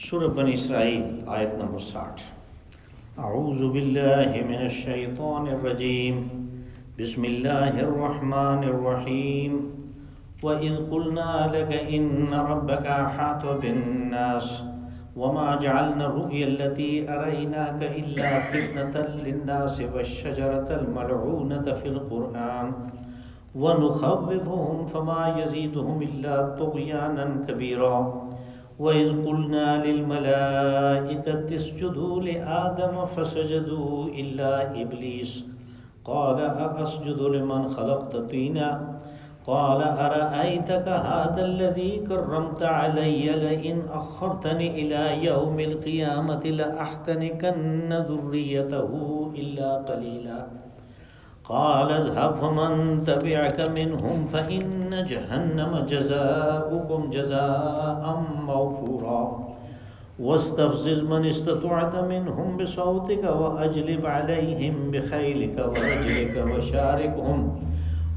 سورہ بنی اسرائیل آیت نمبر 60۔ اعوذ باللہ من الشیطان الرجیم، بسم اللہ الرحمن الرحیم۔ وَإِذْ قُلْنَا لَكَ إِنَّ رَبَّكَ أَحَاطَ بِالنَّاسِ وَمَا جَعَلْنَا الرُّؤْيَا الَّتِي أَرَيْنَاكَ إِلَّا فِتْنَةً لِلنَّاسِ وَالشَّجَرَةَ الْمَلْعُونَةَ فِي الْقُرْآنِ وَنُخَوِّفُهُمْ فَمَا يَزِيدُهُمْ إِلَّا طُغْيَانًا كَبِيرًا۔ وَإِذْ قُلْنَا لِلْمَلَائِكَةِ اسْجُدُوا لِآدَمَ فَسَجَدُوا إِلَّا إِبْلِيسَ قَالَ أَأَسْجُدُ لِمَنْ خَلَقْتَ طِينًا قال أرأيتك هذا الذي كرمت علي لئن أخرتني إلى يوم القيامة لأحتنكن ذريته إلا قليلا قال اذهب فمن تبعك منهم فإن جهنم جزاؤكم جزاء موفورا واستفزز من استطعت منهم بصوتك وأجلب عليهم بخيلك ورجلك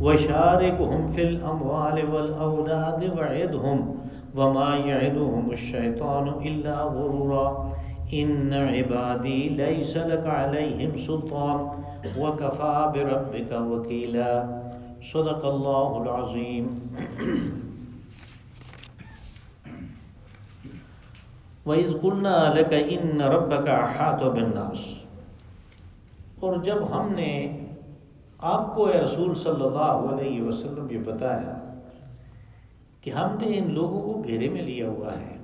وشاركهم في الأموال والأولاد وعدهم وما يعدهم الشيطان إلا غرورا إن عبادي ليس لك عليهم سلطان وكفى بربك وكيلا۔ صدق اللہ العظیم۔ وَإِذْ قُلْنَا لَكَ إِنَّ رَبَّكَ أَحَاطَ بِالنَّاسِ، اور جب ہم نے آپ کو اے رسول صلی اللہ علیہ وسلم یہ بتایا کہ ہم نے ان لوگوں کو گھیرے میں لیا ہوا ہے،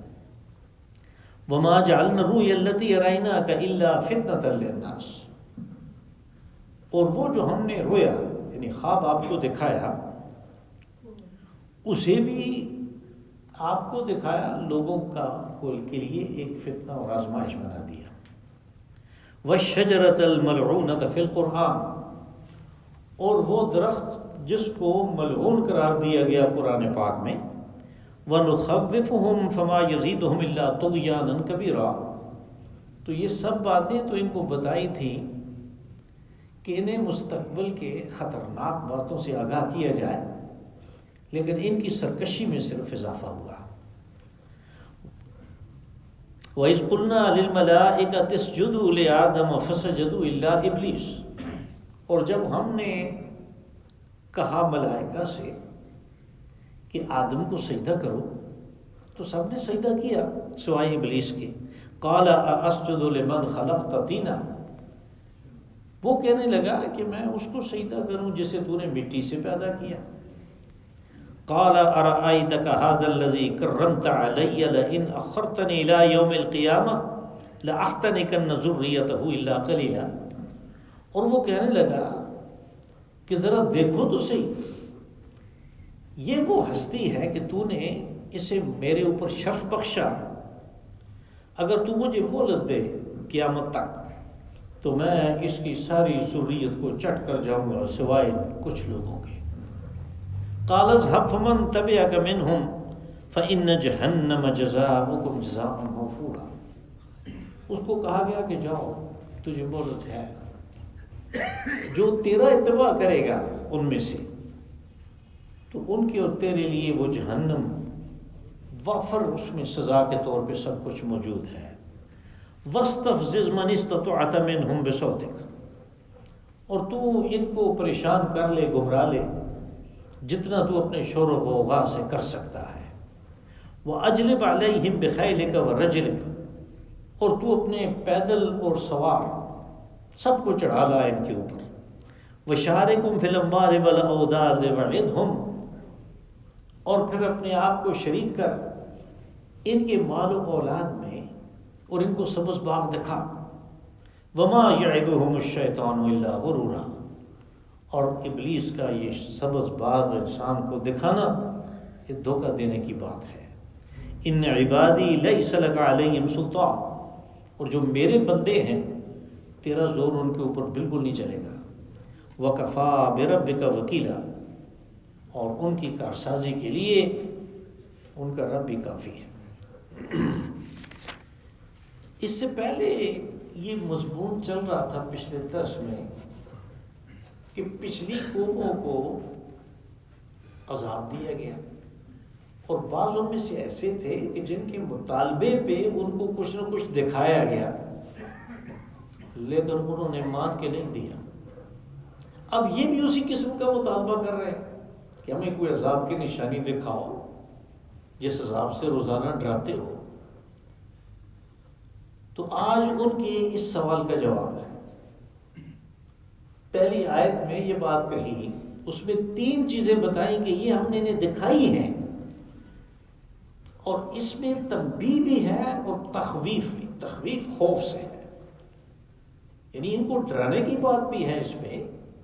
وَمَا جَعَلْنَا الرُّؤْيَا الَّتِي أَرَيْنَاكَ إِلَّا فِتْنَةً لِلنَّاسِ، اور وہ جو ہم نے رویا یعنی خواب آپ کو دکھایا اسے بھی آپ کو دکھایا لوگوں کے لیے ایک فتنہ اور آزمائش بنا دیا۔ وَالشَّجَرَةَ الْمَلْعُونَةَ فِي الْقُرْآنِ، اور وہ درخت جس کو ملعون قرار دیا گیا قرآن پاک میں، وَنُخَوِّفُهُمْ فَمَا يَزِيدُهُمْ إِلَّا طُغْيَانًا كَبِيرًا، تو یہ سب باتیں تو ان کو بتائی تھیں کہ انہیں مستقبل کے خطرناک باتوں سے آگاہ کیا جائے، لیکن ان کی سرکشی میں صرف اضافہ ہوا۔ وَإِذْ قُلْنَا لِلْمَلَائِكَةِ اسْجُدُوا لِآدَمَ فَسَجَدُوا إِلَّا إِبْلِيسَ، اور جب ہم نے کہا ملائکہ سے کہ آدم کو سجدہ کرو تو سب نے سجدہ کیا سوائے ابلیس کے۔ قال أَأَسْجُدُ لِمَنْ خَلَقْتَ طِينًا، وہ کہنے لگا کہ میں اس کو سجدہ کروں جسے تو نے مٹی سے پیدا کیا۔ قال أرأيتك هذا الذي كرمت علي لئن أخرتني إلى يوم القيامة لأحتنكن ذريته إلا قليلا، اور وہ کہنے لگا کہ ذرا دیکھو تو صحیح، یہ وہ ہستی ہے کہ تو نے اسے میرے اوپر شرف بخشا، اگر تو مجھے مہلت دے قیامت تک تو میں اس کی ساری ذریت کو چٹ کر جاؤں گا سوائے کچھ لوگوں کے۔ قال اذهب فمن تبعك منهم فإن جهنم جزاؤكم جزاء موفورا، اس کو کہا گیا کہ جاؤ تجھے مہلت ہے، جو تیرا اتباع کرے گا ان میں سے تو ان کی اور تیرے لیے وہ جہنم وافر اس میں سزا کے طور پہ سب کچھ موجود ہے۔ وَاسْتَفْزِزْ مَنِ اسْتَطَعْتَ مِنْهُمْ بِصَوْتِكَ، اور تو ان کو پریشان کر لے، گمراہ لے جتنا تو اپنے شور و غوغا سے کر سکتا ہے۔ وَأَجْلِبْ عَلَيْهِمْ بِخَيْلِكَ وَرَجْلِكَ، اور تو اپنے پیدل اور سوار سب کو چڑھا لا ان کے اوپر۔ وَشَارِكُمْ فِي الْأَمْوَالِ وَالْأَوْلَادِ وَعِدْهُمْ، اور پھر اپنے آپ کو شریک کر ان کے مال و اولاد میں اور ان کو سبز باغ دکھا۔ وَمَا يَعِدُهُمُ الشَّيْطَانُ إِلَّا غُرُورًا، اور ابلیس کا یہ سبز باغ انسان کو دکھانا یہ دھوکہ دینے کی بات ہے۔ ان عبادی لیس لک علیہم سلطان، اور جو میرے بندے ہیں تیرا زور ان کے اوپر بالکل نہیں چلے گا۔ وکفا بربک وکیلا، اور ان کی کارسازی کے لیے ان کا رب بھی کافی ہے۔ اس سے پہلے یہ مضمون چل رہا تھا پچھلے درس میں کہ پچھلی قوموں کو عذاب دیا گیا اور بعض ان میں سے ایسے تھے کہ جن کے مطالبے پہ ان کو کچھ نہ کچھ دکھایا گیا لیکن انہوں نے مان کے نہیں دیا. اب یہ بھی اسی قسم کا مطالبہ کر رہے ہیں کہ ہمیں کوئی عذاب کی نشانی دکھاؤ جس عذاب سے روزانہ ڈراتے ہو. تو آج ان کے اس سوال کا جواب ہے. پہلی آیت میں یہ بات کہی، اس میں 3 چیزیں بتائیں کہ یہ ہم نے انہیں دکھائی ہیں، اور اس میں تنبیہ بھی ہے اور تخویف بھی. تخویف خوف سے ہے، یعنی ان کو ڈرانے کی بات بھی ہے اس میں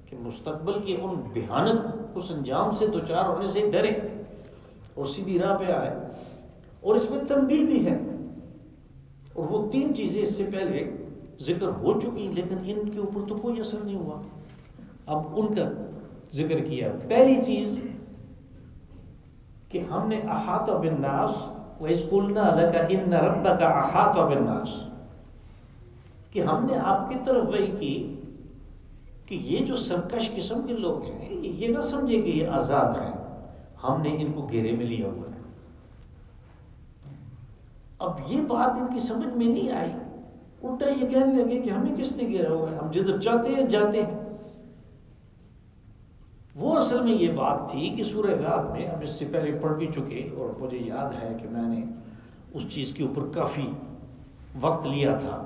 کہ مستقبل کے ان بھیانک اس انجام سے دوچار ہونے سے ڈرے اور سیدھی راہ پہ آئے. اور اس میں تنبیہ بھی ہے. اور وہ 3 چیزیں اس سے پہلے ذکر ہو چکی لیکن ان کے اوپر تو کوئی اثر نہیں ہوا. اب ان کا ذکر کیا. پہلی چیز کہ ہم نے احاط بالناس وَإِذْ قُلْنَا لَكَ إِنَّ رَبَّكَ أَحَاطَ بِالنَّاسِ، کہ ہم نے آپ کی طرف وحی کی کہ یہ جو سرکش قسم کے لوگ ہیں یہ نہ سمجھے کہ یہ آزاد ہیں، ہم نے ان کو گھیرے میں لیا ہوا ہے. اب یہ بات ان کی سمجھ میں نہیں آئی، الٹا یہ کہنے لگے کہ ہمیں کس نے گھیرا ہوا ہے، ہم جدھر چاہتے ہیں جاتے ہیں. وہ اصل میں یہ بات تھی کہ سورہ رعد میں ہم اس سے پہلے پڑھ بھی چکے، اور مجھے یاد ہے کہ میں نے اس چیز کے اوپر کافی وقت لیا تھا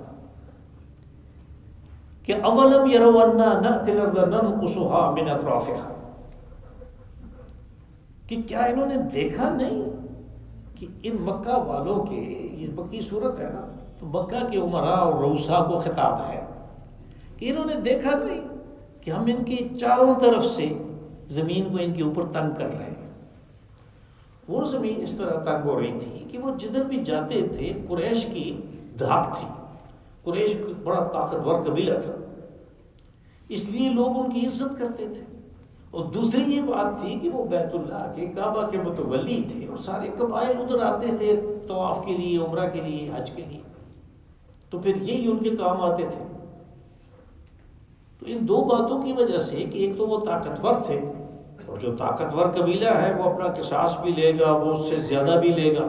کہ اولم یروا انا نأتی الارض ننقصها من اطرافها، کہ کیا انہوں نے دیکھا نہیں کہ ان مکہ والوں کے، یہ مکی صورت ہے نا، تو مکہ کے عمراء اور رؤساء کو خطاب ہے کہ انہوں نے دیکھا نہیں کہ ہم ان کے چاروں طرف سے زمین کو ان کے اوپر تنگ کر رہے ہیں. وہ زمین اس طرح تنگ ہو رہی تھی کہ وہ جدھر بھی جاتے تھے قریش کی دھاک تھی. قریش بڑا طاقتور قبیلہ تھا، اس لیے لوگ ان کی عزت کرتے تھے. اور دوسری یہ بات تھی کہ وہ بیت اللہ کے کعبہ کے متولی تھے، اور سارے قبائل ادھر آتے تھے طواف کے لیے، عمرہ کے لیے، حج کے لیے، تو پھر یہی ان کے کام آتے تھے. تو ان 2 باتوں کی وجہ سے کہ ایک تو وہ طاقتور تھے، اور جو طاقتور قبیلہ ہے وہ اپنا قصاص بھی لے گا، وہ اس سے زیادہ بھی لے گا،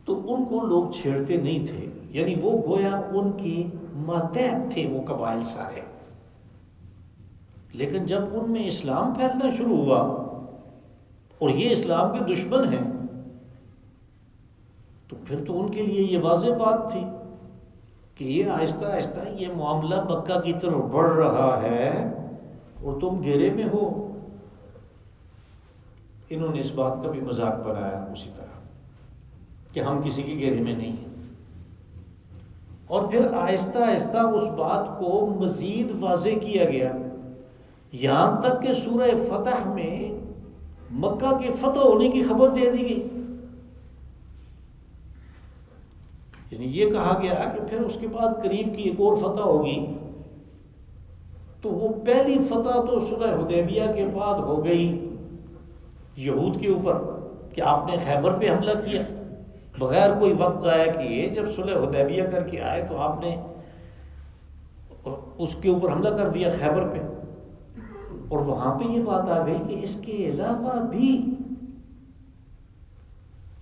تو ان کو لوگ چھیڑتے نہیں تھے. یعنی وہ گویا ان کی ماتحت تھے وہ قبائل سارے. لیکن جب ان میں اسلام پھیلنا شروع ہوا اور یہ اسلام کے دشمن ہیں، تو پھر تو ان کے لیے یہ واضح بات تھی کہ یہ آہستہ آہستہ یہ معاملہ مکہ کی طرف بڑھ رہا ہے اور تم گھیرے میں ہو. انہوں نے اس بات کا بھی مذاق بنایا اسی طرح کہ ہم کسی کے گھیرے میں نہیں ہیں. اور پھر آہستہ آہستہ اس بات کو مزید واضح کیا گیا، یہاں تک کہ سورہ فتح میں مکہ کے فتح ہونے کی خبر دے دی گئی. یعنی یہ کہا گیا کہ پھر اس کے بعد قریب کی ایک اور فتح ہوگی. تو وہ پہلی فتح تو صلح حدیبیہ کے بعد ہو گئی یہود کے اوپر کہ آپ نے خیبر پہ حملہ کیا بغیر کوئی وقت ضائع کیے. جب صلح حدیبیہ کر کے آئے تو آپ نے اس کے اوپر حملہ کر دیا خیبر پہ، اور وہاں پہ یہ بات آ گئی کہ اس کے علاوہ بھی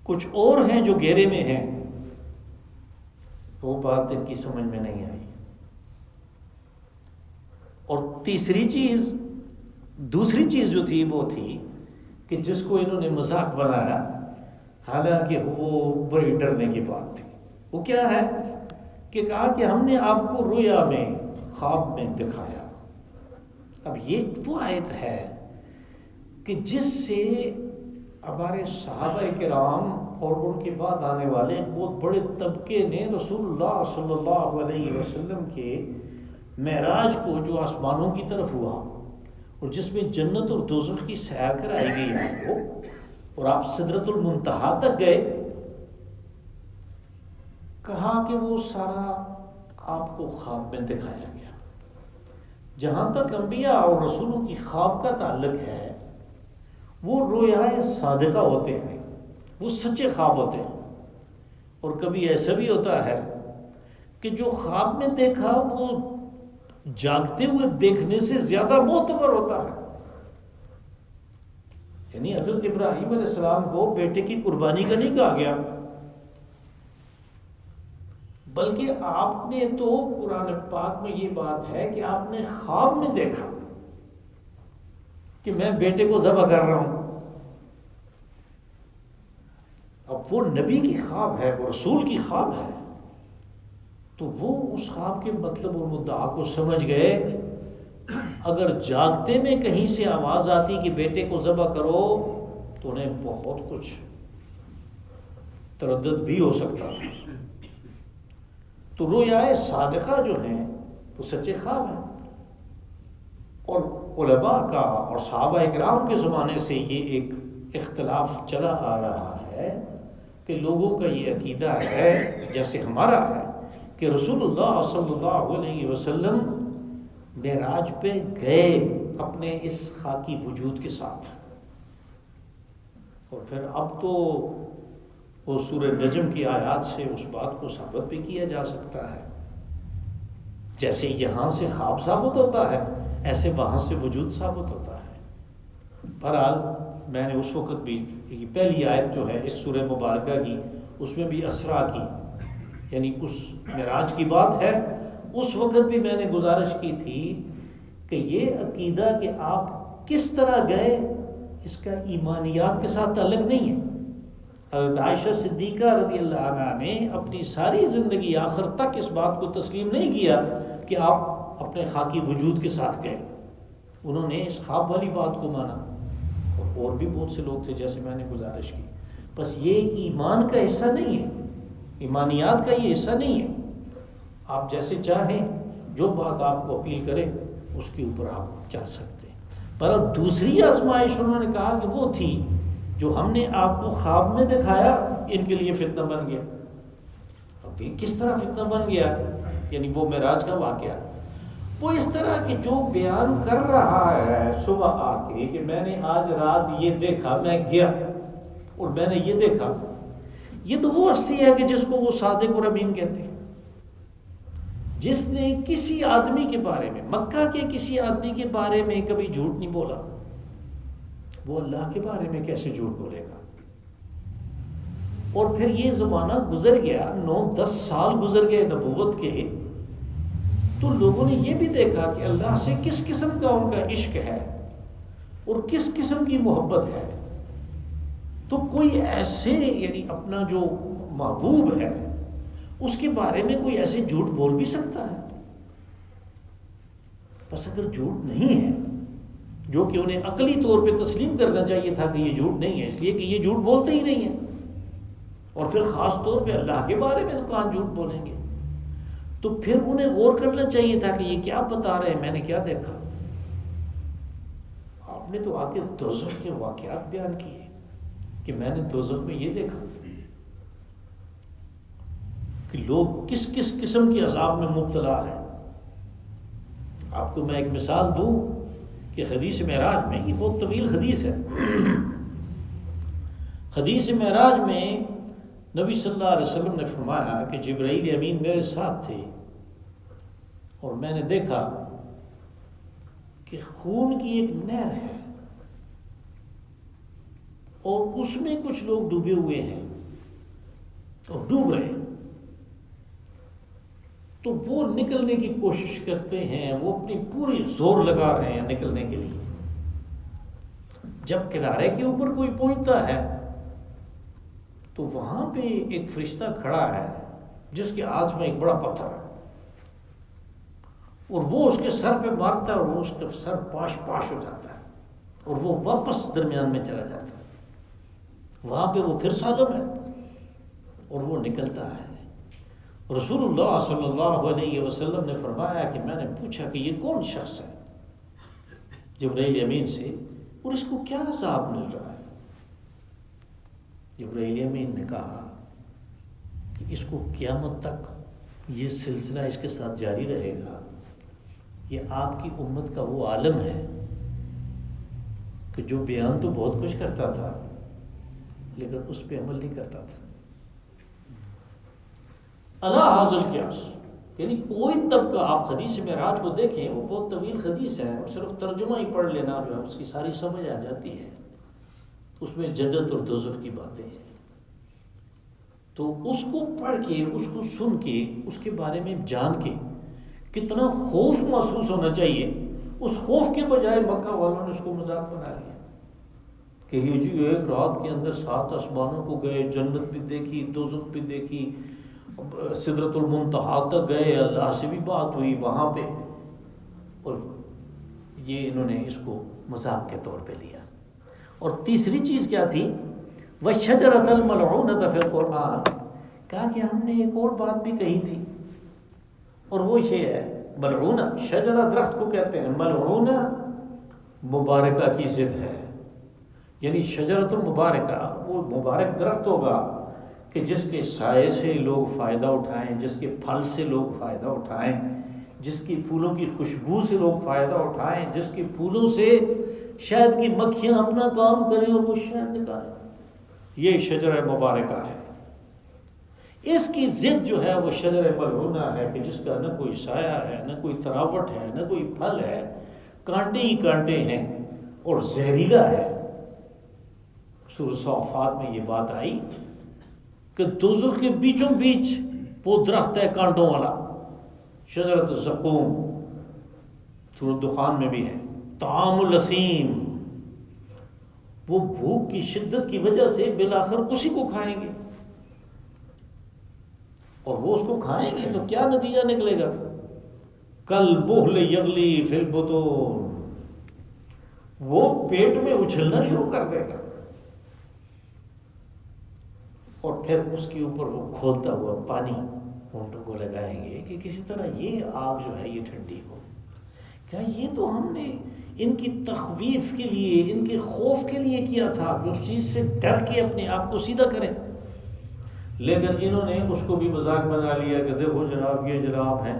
کچھ اور ہیں جو گھیرے میں ہیں. وہ بات ان کی سمجھ میں نہیں آئی. اور دوسری چیز جو تھی وہ تھی کہ جس کو انہوں نے مذاق بنایا، حالانکہ وہ بڑی ڈرنے کی بات تھی. وہ کیا ہے کہ کہا کہ ہم نے آپ کو رویا میں، خواب میں دکھایا. اب یہ وہ آیت ہے کہ جس سے ہمارے صحابہ کرام اور ان کے بعد آنے والے بہت بڑے طبقے نے رسول اللہ صلی اللہ علیہ وسلم کے معراج کو، جو آسمانوں کی طرف ہوا اور جس میں جنت اور دوزخ کی سیر کرائی گئی آپ کو، اور آپ سدرۃ المنتہا تک گئے، کہا کہ وہ سارا آپ کو خواب میں دکھایا گیا. جہاں تک انبیاء اور رسولوں کی خواب کا تعلق ہے، وہ رویائے صادقہ ہوتے ہیں، وہ سچے خواب ہوتے ہیں. اور کبھی ایسا بھی ہوتا ہے کہ جو خواب میں دیکھا وہ جاگتے ہوئے دیکھنے سے زیادہ معتبر ہوتا ہے. یعنی حضرت ابراہیم علیہ السلام کو بیٹے کی قربانی کا نہیں کہا گیا، بلکہ آپ نے تو قرآن پاک میں یہ بات ہے کہ آپ نے خواب میں دیکھا کہ میں بیٹے کو ذبح کر رہا ہوں۔ اب وہ نبی کی خواب ہے، وہ رسول کی خواب ہے، تو وہ اس خواب کے مطلب اور مدعا کو سمجھ گئے۔ اگر جاگتے میں کہیں سے آواز آتی کہ بیٹے کو ذبح کرو تو انہیں بہت کچھ تردد بھی ہو سکتا تھا۔ تو رویائے صادقہ جو ہیں وہ سچے خواب ہیں، اور علماء کا اور صحابہ اکرام کے زمانے سے یہ ایک اختلاف چلا آ رہا ہے کہ لوگوں کا یہ عقیدہ ہے جیسے ہمارا ہے کہ رسول اللہ صلی اللہ علیہ وسلم معراج پہ گئے اپنے اس خاکی وجود کے ساتھ، اور پھر اب تو وہ سورہ نجم کی آیات سے اس بات کو ثابت بھی کیا جا سکتا ہے، جیسے یہاں سے خواب ثابت ہوتا ہے ایسے وہاں سے وجود ثابت ہوتا ہے۔ بہرحال میں نے اس وقت بھی پہلی آیت جو ہے اس سورہ مبارکہ کی، اس میں بھی اسرا کی یعنی اس معراج کی بات ہے، اس وقت بھی میں نے گزارش کی تھی کہ یہ عقیدہ کہ آپ کس طرح گئے اس کا ایمانیات کے ساتھ تعلق نہیں ہے۔ حضرت عائشہ صدیقہ رضی اللہ عنہا نے اپنی ساری زندگی آخر تک اس بات کو تسلیم نہیں کیا کہ آپ اپنے خاکی وجود کے ساتھ گئے، انہوں نے اس خواب والی بات کو مانا، اور بھی بہت سے لوگ تھے جیسے میں نے گزارش کی۔ بس یہ ایمان کا حصہ نہیں ہے، ایمانیات کا یہ حصہ نہیں ہے۔ آپ جیسے چاہیں جو بات آپ کو اپیل کرے اس کے اوپر آپ چل سکتے ہیں۔ پر دوسری آزمائش انہوں نے کہا کہ وہ تھی جو ہم نے آپ کو خواب میں دکھایا، ان کے لیے فتنہ بن گیا۔ اب یہ کس طرح فتنہ بن گیا؟ یعنی وہ معراج کا واقعہ وہ اس طرح کہ جو بیان کر رہا ہے صبح آ کے کہ میں نے آج رات یہ دیکھا، میں گیا اور میں نے یہ دیکھا، یہ تو وہ ہستی ہے کہ جس کو وہ صادق اور امین کہتے ہیں، جس نے کسی آدمی کے بارے میں، مکہ کے کسی آدمی کے بارے میں کبھی جھوٹ نہیں بولا، وہ اللہ کے بارے میں کیسے جھوٹ بولے گا؟ اور پھر یہ زمانہ گزر گیا، 9-10 سال گزر گئے نبوت کے، تو لوگوں نے یہ بھی دیکھا کہ اللہ سے کس قسم کا ان کا عشق ہے اور کس قسم کی محبت ہے۔ تو کوئی ایسے یعنی اپنا جو محبوب ہے اس کے بارے میں کوئی ایسے جھوٹ بول بھی سکتا ہے؟ بس اگر جھوٹ نہیں ہے، جو کہ انہیں عقلی طور پہ تسلیم کرنا چاہیے تھا کہ یہ جھوٹ نہیں ہے، اس لیے کہ یہ جھوٹ بولتے ہی نہیں ہیں، اور پھر خاص طور پہ اللہ کے بارے میں تو کہاں جھوٹ بولیں گے، تو پھر انہیں غور کرنا چاہیے تھا کہ یہ کیا بتا رہے ہیں، میں نے کیا دیکھا۔ آپ نے تو آگے دوزخ کے واقعات بیان کیے کہ میں نے دوزخ میں یہ دیکھا کہ لوگ کس کس قسم کے عذاب میں مبتلا ہیں۔ آپ کو میں ایک مثال دوں کہ حدیث معراج میں، یہ بہت طویل حدیث ہے، حدیث معراج میں نبی صلی اللہ علیہ وسلم نے فرمایا کہ جبرائیل امین میرے ساتھ تھے اور میں نے دیکھا کہ خون کی ایک نہر ہے اور اس میں کچھ لوگ ڈوبے ہوئے ہیں اور ڈوب رہے ہیں، تو وہ نکلنے کی کوشش کرتے ہیں، وہ اپنی پوری زور لگا رہے ہیں نکلنے کے لیے۔ جب کنارے کے اوپر کوئی پہنچتا ہے تو وہاں پہ ایک فرشتہ کھڑا ہے جس کے ہاتھ میں ایک بڑا پتھر ہے، اور وہ اس کے سر پہ مارتا ہے اور وہ اس کا سر پاش پاش ہو جاتا ہے اور وہ واپس درمیان میں چلا جاتا ہے۔ وہاں پہ وہ پھر سالم ہے اور وہ نکلتا ہے۔ رسول اللہ صلی اللہ علیہ وسلم نے فرمایا کہ میں نے پوچھا کہ یہ کون شخص ہے جبرائیل امین سے، اور اس کو کیا عذاب مل رہا ہے؟ جبرائیل امین نے کہا کہ اس کو قیامت تک یہ سلسلہ اس کے ساتھ جاری رہے گا۔ یہ آپ کی امت کا وہ عالم ہے کہ جو بیان تو بہت کچھ کرتا تھا لیکن اس پہ عمل نہیں کرتا تھا۔ اللہ حاضل قیاس، یعنی کوئی طبقہ، آپ حدیث معراج کو دیکھیں، وہ بہت طویل حدیث ہے اور صرف ترجمہ ہی پڑھ لینا جو ہے اس کی ساری سمجھ آ جاتی ہے اس میں جنت اور دوزخ کی باتیں ہیں. تو اس کو پڑھ کے، اس کو سن کے، اس کے بارے میں جان کے کتنا خوف محسوس ہونا چاہیے. اس خوف کے بجائے مکہ والوں نے اس کو مذاق بنا لیا کہ یہ جی ایک رات کے اندر 7 آسمانوں کو گئے، جنت بھی دیکھی، دوزخ بھی دیکھی، سدرۃ المنتہا تک گئے، اللہ سے بھی بات ہوئی وہاں پہ. اور یہ انہوں نے اس کو مذاق کے طور پہ لیا. اور تیسری چیز کیا تھی؟ وَالشَّجَرَةَ الْمَلْعُونَةَ فِي الْقُرْآنِ، کہا کہ ہم نے ایک اور بات بھی کہی تھی، اور وہ یہ ہے ملعونہ. شجرہ درخت کو کہتے ہیں، ملعونہ مبارکہ کی ضد ہے. یعنی شجرۃ المبارکہ وہ مبارک درخت ہوگا کہ جس کے سائے سے لوگ فائدہ اٹھائیں، جس کے پھل سے لوگ فائدہ اٹھائیں، جس کی پھولوں کی خوشبو سے لوگ فائدہ اٹھائیں، جس کے پھولوں سے شہد کی مکھیاں اپنا کام کریں اور وہ شہد نکالیں. یہ شجرہ مبارکہ ہے. اس کی ضد جو ہے وہ شجرہ ملعونہ ہے کہ جس کا نہ کوئی سایہ ہے، نہ کوئی تراوٹ ہے، نہ کوئی پھل ہے، کانٹے ہی کانٹے ہیں اور زہریلا ہے. سورہ صافات میں یہ بات آئی کہ دوزخ کے بیچوں بیچ وہ درخت ہے کانٹوں والا، شجرۃ الزقوم. سورہ دخان میں بھی ہے. طعام الاسیم، وہ بھوک کی شدت کی وجہ سے بالآخر اسی کو کھائیں گے، اور وہ اس کو کھائیں گے تو کیا نتیجہ نکلے گا؟ کالمہل یغلی فی البطون، وہ پیٹ میں اچھلنا شروع کر دے گا، اور پھر اس کے اوپر وہ کھولتا ہوا پانی ہونٹوں کو لگائیں گے کہ کسی طرح یہ آگ جو ہے یہ ٹھنڈی ہو. کیا یہ تو ہم نے ان کی تخویف کے لیے، ان کے خوف کے لیے کیا تھا کہ اس چیز سے ڈر کے اپنے آپ کو سیدھا کریں. لیکن انہوں نے اس کو بھی مذاق بنا لیا کہ دیکھو جناب، یہ جناب ہیں،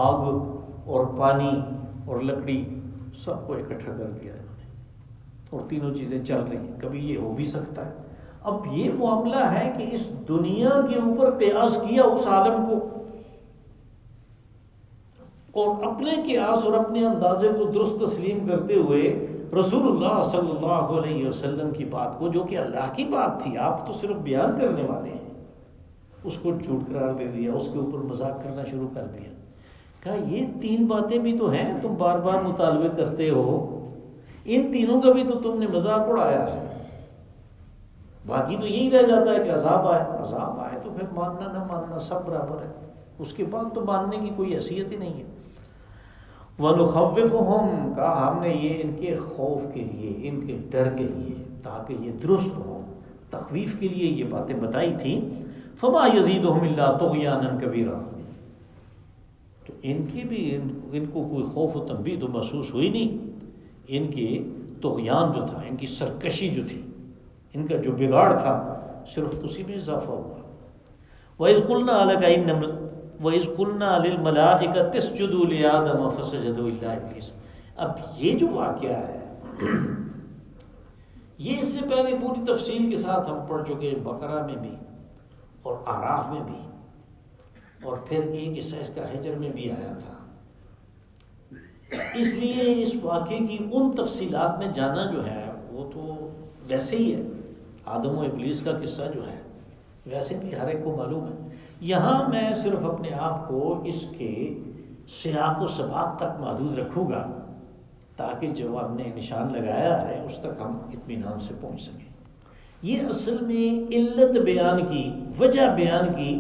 آگ اور پانی اور لکڑی سب کو اکٹھا کر دیا انہوں نے، اور تینوں چیزیں چل رہی ہیں. کبھی یہ ہو بھی سکتا ہے. اب یہ معاملہ ہے کہ اس دنیا کے اوپر قیاس کیا اس عالم کو، اور اپنے قیاس اور اپنے اندازے کو درست تسلیم کرتے ہوئے رسول اللہ صلی اللہ علیہ وسلم کی بات کو، جو کہ اللہ کی بات تھی، آپ تو صرف بیان کرنے والے ہیں، اس کو جھوٹ قرار دے دیا، اس کے اوپر مذاق کرنا شروع کر دیا. کہا یہ 3 باتیں بھی تو ہیں، تم بار بار مطالبے کرتے ہو، ان تینوں کا بھی تو تم نے مذاق اڑایا ہے. باقی تو یہی رہ جاتا ہے کہ عذاب آئے. عذاب آئے تو پھر ماننا نہ ماننا سب برابر ہے، اس کے بعد تو ماننے کی کوئی حیثیت ہی نہیں ہے. وَنُخَوِّفُهُمْ، کہا ہم نے یہ ان کے خوف کے لیے، ان کے ڈر کے لیے، تاکہ یہ درست ہوں، تخویف کے لیے یہ باتیں بتائی تھیں. فَمَا يَزِيدُهُمْ إِلَّا طُغْيَانًا كَبِيرًا، تو ان کی بھی ان کو کوئی خوف و تنبیہ تو محسوس ہوئی نہیں. ان کے طغیان جو تھا، ان کی سرکشی جو تھی، ان کا جو بگاڑ تھا، صرف اسی میں اضافہ ہوا. وَإِذْ قُلْنَا لِلْمَلَائِكَةِ اسْجُدُوا لِآدَمَ فَسَجَدُوا إِلَّا إِبْلِيسَ. اب یہ جو واقعہ ہے یہ اس سے پہلے پوری تفصیل کے ساتھ ہم پڑھ چکے، بقرہ میں بھی اور اعراف میں بھی، اور پھر ایک حصہ اس کا حجر میں بھی آیا تھا. اس لیے اس واقعے کی ان تفصیلات میں جانا جو ہے وہ تو ویسے ہی ہے. آدم و ابلیس کا قصہ جو ہے ویسے بھی ہر ایک کو معلوم ہے. یہاں میں صرف اپنے آپ کو اس کے سیاق و سباق تک محدود رکھوں گا تاکہ جو ہم نے نشان لگایا ہے اس تک ہم اطمینان سے پہنچ سکیں. یہ اصل میں علت بیان کی، وجہ بیان کی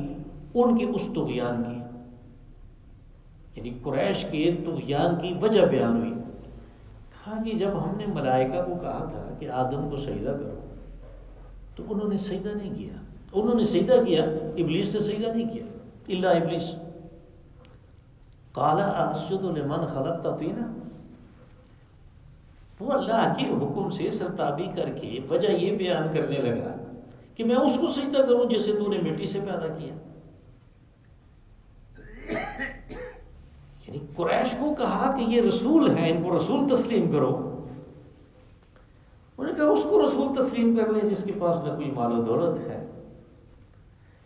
ان کے اس طغیان کی، یعنی قریش کے طغیان کی وجہ بیان ہوئی. کہا کہ جب ہم نے ملائکہ کو کہا تھا کہ آدم کو سجدہ کرو تو انہوں نے سجدہ نہیں کیا. انہوں نے سجدہ کیا، ابلیس نے سجدہ نہیں کیا، الا ابلیس. قال اسجد لمن خلقت طینا، وہ اللہ کے حکم سے سرتابی کر کے وجہ یہ بیان کرنے لگا کہ میں اس کو سجدہ کروں جسے تو نے مٹی سے پیدا کیا. یعنی قریش کو کہا کہ یہ رسول ہیں، ان کو رسول تسلیم کرو. انہوں نے کہا اس کو رسول تسلیم کر لیں جس کے پاس نہ کوئی مال و دولت ہے،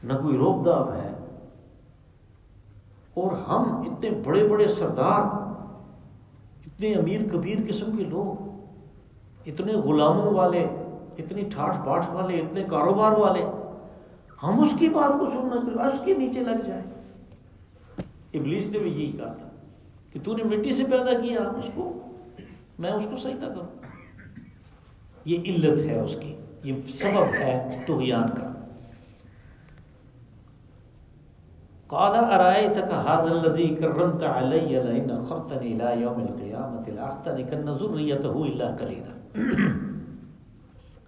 نہ کوئی روب داب ہے، اور ہم اتنے بڑے بڑے سردار، اتنے امیر کبیر قسم کے لوگ، اتنے غلاموں والے، اتنی ٹھاٹھ باٹھ والے، اتنے کاروبار والے، ہم اس کی بات کو سننا کر اس کے نیچے لگ جائیں۔ ابلیس نے بھی یہی کہا تھا کہ تو نے مٹی سے پیدا کیا اس کو، میں اس کو سجدہ کروں۔ یہ علت ہے اس کی، یہ سبب ہے طغیان کا۔ قال ارأيتك هذا الذي كرمت علي لئن أخرتني إلى يوم القيامة لأحتنكن ذريته إلا قليلا۔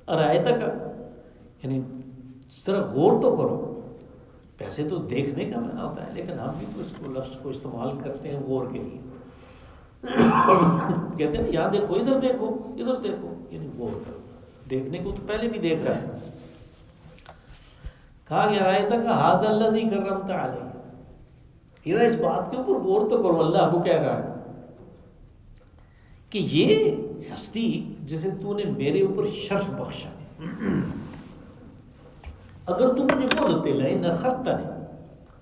ارأيتك یعنی ذرا غور تو کرو، ویسے تو دیکھنے کا معنی ہوتا ہے، لیکن ہم بھی تو اس کو لفظ کو استعمال کرتے ہیں غور کے لیے، کہتے ہیں یہاں دیکھو، ادھر دیکھو، ادھر دیکھو، یعنی غور کرو۔ دیکھنے کو تو پہلے بھی دیکھ رہا ہے۔ کہا کہ ارأيتك هذا الذي كرمت علي، اس بات کے اوپر غور تو کرو، اللہ کو کہہ رہا ہے کہ یہ ہستی جسے تو نے میرے اوپر شرف بخشا، اگر تو مجھے مہلت دے، لئن اخرتنی،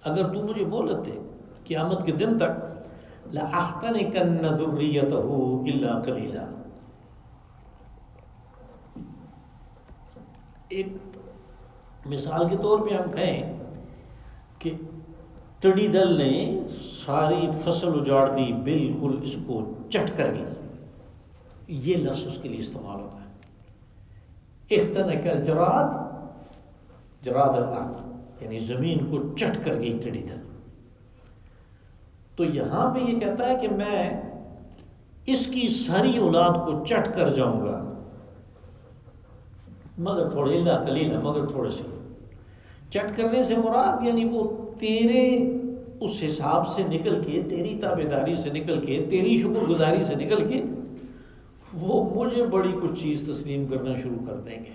اگر تو مجھے مہلت دے قیامت کے دن تک، لأحتنکن ذریتہ الا قلیلا۔ ایک مثال کے طور پہ ہم کہیں کہ ٹڈی دل نے ساری فصل اجاڑ دی، بالکل اس کو چٹ کر گئی، یہ لفظ اس کے لیے استعمال ہوتا ہے۔ احتنک الجراد، جراد الارض، یعنی زمین کو چٹ کر گئی ٹڈی دل۔ تو یہاں پہ یہ کہتا ہے کہ میں اس کی ساری اولاد کو چٹ کر جاؤں گا، مگر تھوڑے، الا قلیلا، مگر تھوڑے سے۔ چٹ کرنے سے مراد یعنی وہ تیرے اس حساب سے نکل کے، تیری تابعداری سے نکل کے، تیری شکر گزاری سے نکل کے، وہ مجھے بڑی کچھ چیز تسلیم کرنا شروع کر دیں گے۔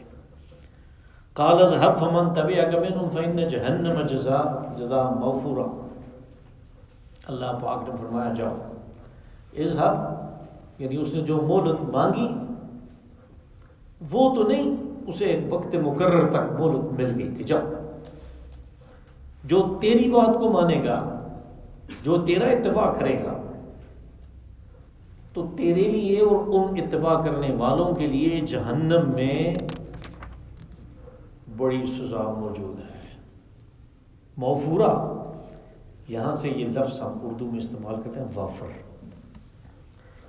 قال اذهب فمن تبعك منهم فإن جہنم جزاء موفورا۔ اللہ پاک نے فرمایا جاؤ، اذهب یعنی اس نے جو مہلت مانگی وہ تو نہیں، اسے ایک وقت مقرر تک مہلت مل گئی کہ جاؤ، جو تیری بات کو مانے گا، جو تیرا اتباع کرے گا، تو تیرے لیے اور ان اتباع کرنے والوں کے لیے جہنم میں بڑی سزا موجود ہے۔ موفورہ، یہاں سے یہ لفظ ہم اردو میں استعمال کرتے ہیں وافر،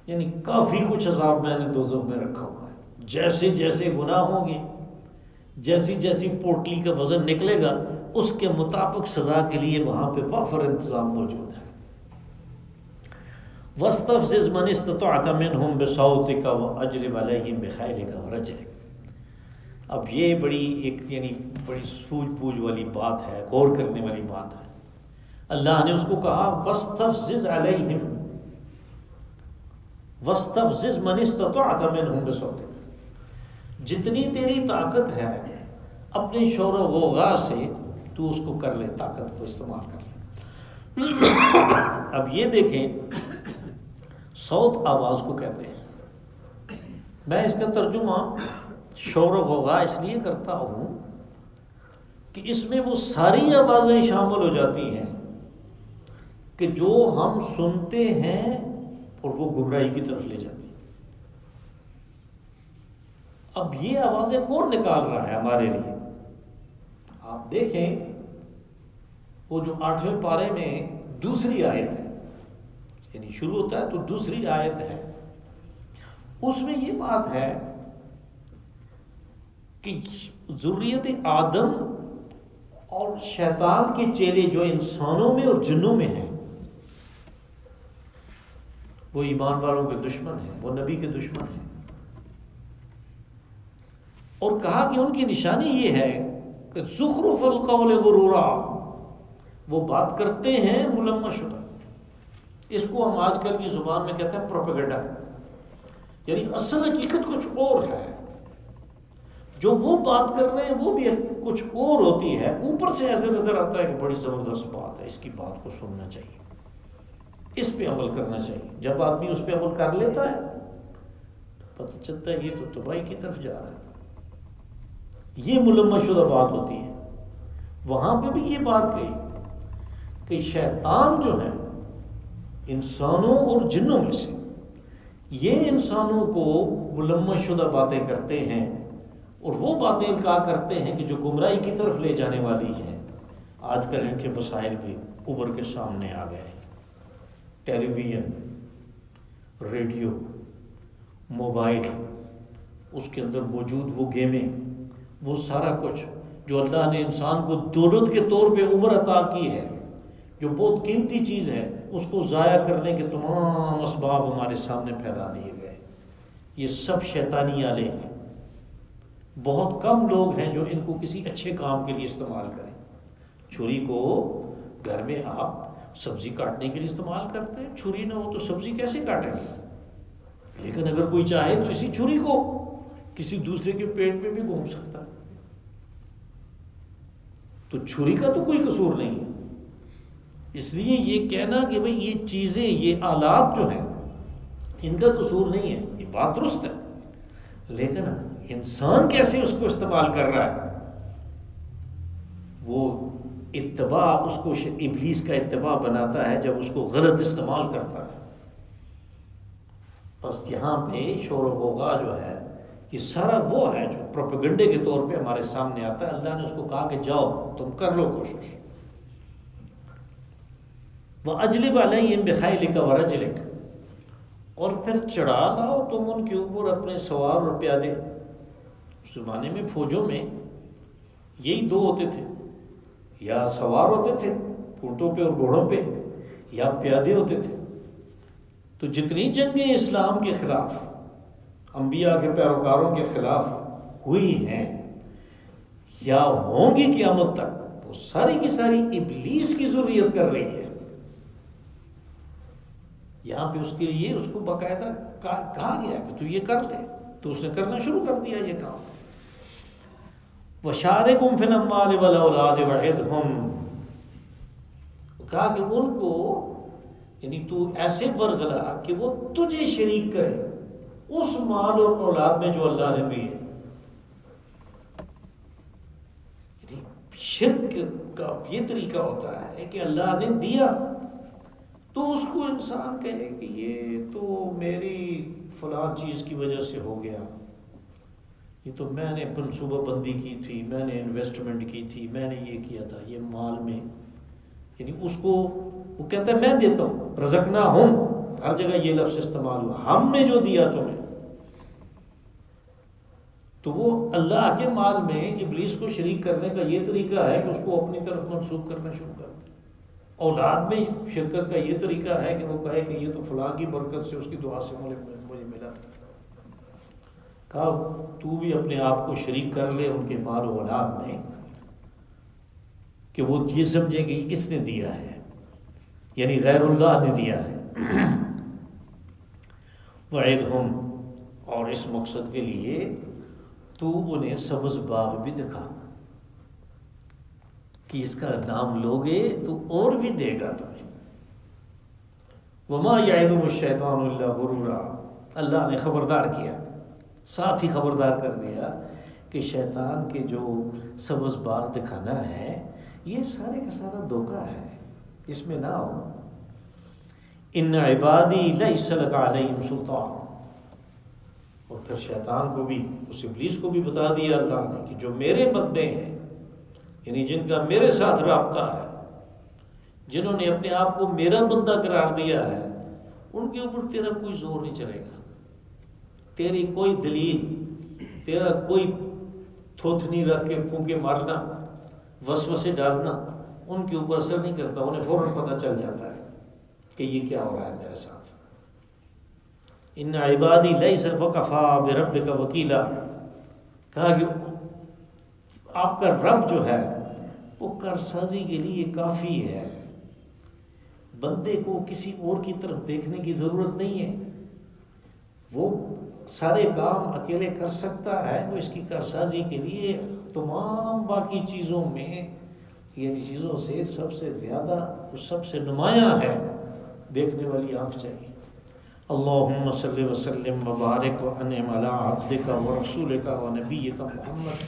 یعنی کافی کچھ عذاب میں نے دوزخ میں رکھا ہوا ہے، جیسے جیسے گناہ ہوں گے، جیسی جیسی پوٹلی کا وزن نکلے گا، اس کے مطابق سزا کے لیے وہاں پہ وافر انتظام موجود ہے۔ وَاسْتَفْزِزْ مَنِ اسْتَطَعْتَ مِنْهُمْ بِصَوْتِكَ وَأَجْلِبْ عَلَيْهِمْ بِخَيْلِكَ وَرَجْلِكَ۔ اب یہ بڑی ایک یعنی بڑی سوجھ بوجھ والی بات ہے، غور کرنے والی بات ہے۔ اللہ نے اس کو کہا وَاسْتَفْزِزْ عَلَيْهِمْ، وَاسْتَفْزِزْ مَنِ اسْتَطَعْتَ مِنْهُمْ بِصَوْتِكَ، جتنی تیری طاقت ہے اپنے شور و غوغا سے تو اس کو کر لے، طاقت کو استعمال کر لے۔ اب یہ دیکھیں، صوت آواز کو کہتے ہیں۔ میں اس کا ترجمہ شور و غوغا اس لیے کرتا ہوں کہ اس میں وہ ساری آوازیں شامل ہو جاتی ہیں کہ جو ہم سنتے ہیں اور وہ گمراہی کی طرف لے جاتی ہیں۔ اب یہ آوازیں کون نکال رہا ہے ہمارے لیے؟ آپ دیکھیں، وہ جو 8ویں پارے میں دوسری آیت ہے، یعنی شروع ہوتا ہے تو دوسری آیت ہے، اس میں یہ بات ہے کہ ذریت آدم اور شیطان کے چیلے جو انسانوں میں اور جنوں میں ہیں، وہ ایمان والوں کے دشمن ہیں، وہ نبی کے دشمن ہیں، اور کہا کہ ان کی نشانی یہ ہے کہ زخرف القول غرورا، وہ بات کرتے ہیں ملمح شدہ۔ اس کو ہم آج کل کی زبان میں کہتے ہیں پروپیگنڈا، یعنی اصل حقیقت کچھ اور ہے، جو وہ بات کر رہے ہیں وہ بھی کچھ اور ہوتی ہے، اوپر سے ایسے نظر آتا ہے کہ بڑی زبردست بات ہے، اس کی بات کو سننا چاہیے، اس پہ عمل کرنا چاہیے۔ جب آدمی اس پہ عمل کر لیتا ہے تو پتہ چلتا ہے یہ تو تباہی کی طرف جا رہا ہے، یہ ملمح شدہ بات ہوتی ہے۔ وہاں پہ بھی یہ بات کہی کہ شیطان جو ہے انسانوں اور جنوں میں سے، یہ انسانوں کو ملمح شدہ باتیں کرتے ہیں اور وہ باتیں القاء کرتے ہیں کہ جو گمراہی کی طرف لے جانے والی ہیں۔ آج کل ان کے وسائل بھی ابھر کے سامنے آ گئے، ٹیلی ویژن، ریڈیو، موبائل، اس کے اندر موجود وہ گیمیں، وہ سارا کچھ جو اللہ نے انسان کو دولت کے طور پہ عمر عطا کی ہے، جو بہت قیمتی چیز ہے، اس کو ضائع کرنے کے تمام اسباب ہمارے سامنے پھیلا دیے گئے۔ یہ سب شیطانی آلے ہیں۔ بہت کم لوگ ہیں جو ان کو کسی اچھے کام کے لیے استعمال کریں۔ چھری کو گھر میں آپ سبزی کاٹنے کے لیے استعمال کرتے ہیں، چھری نہ ہو تو سبزی کیسے کاٹیں گے؟ لیکن اگر کوئی چاہے تو اسی چھری کو کسی دوسرے کے پیٹ میں بھی گھوم سکتا ہے۔ تو چھری کا تو کوئی قصور نہیں ہے۔ اس لیے یہ کہنا کہ بھئی یہ چیزیں، یہ آلات جو ہیں ان کا قصور نہیں ہے، یہ بات درست ہے، لیکن انسان کیسے اس کو استعمال کر رہا ہے، وہ اتباع اس کو ابلیس کا اتباع بناتا ہے جب اس کو غلط استعمال کرتا ہے۔ بس یہاں پہ شور و غوغا جو ہے یہ سارا وہ ہے جو پروپیگنڈے کے طور پہ ہمارے سامنے آتا ہے۔ اللہ نے اس کو کہا کہ جاؤ تم کر لو کوشش۔ وَأَجْلِبْ عَلَيْهِمْ بِخَيْلِكَ وَرَجْلِكَ، اور پھر چڑھا لاؤ تم ان کے اوپر اپنے سوار اور پیادے۔ اس زمانے میں فوجوں میں یہی دو ہوتے تھے، یا سوار ہوتے تھے اونٹوں پہ اور گھوڑوں پہ، یا پیادے ہوتے تھے۔ تو جتنی جنگیں اسلام کے خلاف، انبیاء کے پیروکاروں کے خلاف ہوئی ہیں یا ہوں گی قیامت تک، وہ ساری کی ساری ابلیس کی ذریت کر رہی ہے۔ یہاں پہ اس کے لیے اس کو باقاعدہ کہا گیا کہ تو یہ کر لے، تو اس نے کرنا شروع کر دیا یہ کام۔ وَشَارِكُمْ فِي الْأَمْوَالِ وَالْأَوْلَادِ وَعِدْهُمْ، کہا کہ ان کو یعنی تو ایسے ورغلا کہ وہ تجھے شریک کرے اس مال اور اولاد میں جو اللہ نے دی ہے۔ یعنی شرک کا یہ طریقہ ہوتا ہے کہ اللہ نے دیا تو اس کو انسان کہے کہ یہ تو میری فلاں چیز کی وجہ سے ہو گیا، یہ تو میں نے منصوبہ بندی کی تھی، میں نے انویسٹمنٹ کی تھی، میں نے یہ کیا تھا، یہ مال میں، یعنی اس کو وہ کہتا ہے میں دیتا ہوں، رزقناہم، ہر جگہ یہ لفظ استعمال ہوا، ہم نے جو دیا تمہیں۔ تو وہ اللہ کے مال میں ابلیس کو شریک کرنے کا یہ طریقہ ہے کہ اس کو اپنی طرف منسوب کرنا شروع کر دے۔ اولاد میں شرکت کا یہ طریقہ ہے کہ وہ کہے کہ یہ تو فلاں کی برکت سے، اس کی دعا سے مجھے ملا تھا۔ کہا تو بھی اپنے آپ کو شریک کر لے ان کے مال و اولاد میں، کہ وہ یہ سمجھے کہ اس نے دیا ہے، یعنی غیر اللہ نے دیا ہے۔ وَعِدْهُمْ، اور اس مقصد کے لیے تو انہیں سبز باغ بھی دکھا کہ اس کا نام لوگے تو اور بھی دے گا تمہیں۔ وَمَا يَعِدُهُمُ الشَّيْطَانُ إِلَّا غُرُورًا، اللہ نے خبردار کیا، ساتھ ہی خبردار کر دیا کہ شیطان کے جو سبز باغ دکھانا ہے یہ سارے کا سارا دھوکہ ہے، اس میں نہ ہو۔ ان عبادی لیس لک علیہم سلطان، اور پھر شیطان کو بھی، اس ابلیس کو بھی بتا دیا اللہ نے کہ جو میرے بندے ہیں، یعنی جن کا میرے ساتھ رابطہ ہے، جنہوں نے اپنے آپ کو میرا بندہ قرار دیا ہے، ان کے اوپر تیرا کوئی زور نہیں چلے گا، تیری کوئی دلیل، تیرا کوئی تھوتھنی رکھ کے پھونکے مارنا، وسوسے ڈالنا ان کے اوپر اثر نہیں کرتا، انہیں فوراً پتہ چل جاتا ہے کہ یہ کیا ہو رہا ہے میرے ساتھ۔ ان عبادی لیس وکفا بربک وکیلا، کہا کہ آپ کا رب جو ہے وہ کارسازی کے لیے کافی ہے، بندے کو کسی اور کی طرف دیکھنے کی ضرورت نہیں ہے، وہ سارے کام اکیلے کر سکتا ہے، وہ اس کی کارسازی کے لیے تمام باقی چیزوں میں، یعنی چیزوں سے سب سے زیادہ، سب سے نمایاں ہے، دیکھنے والی آنکھ چاہیے۔ اللہم صلی وسلم وبارک وانعم علی عبدک ورسولک ونبیک محمد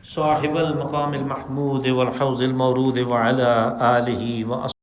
صاحب المقام المحمود والحوض المورود وعلی آلہ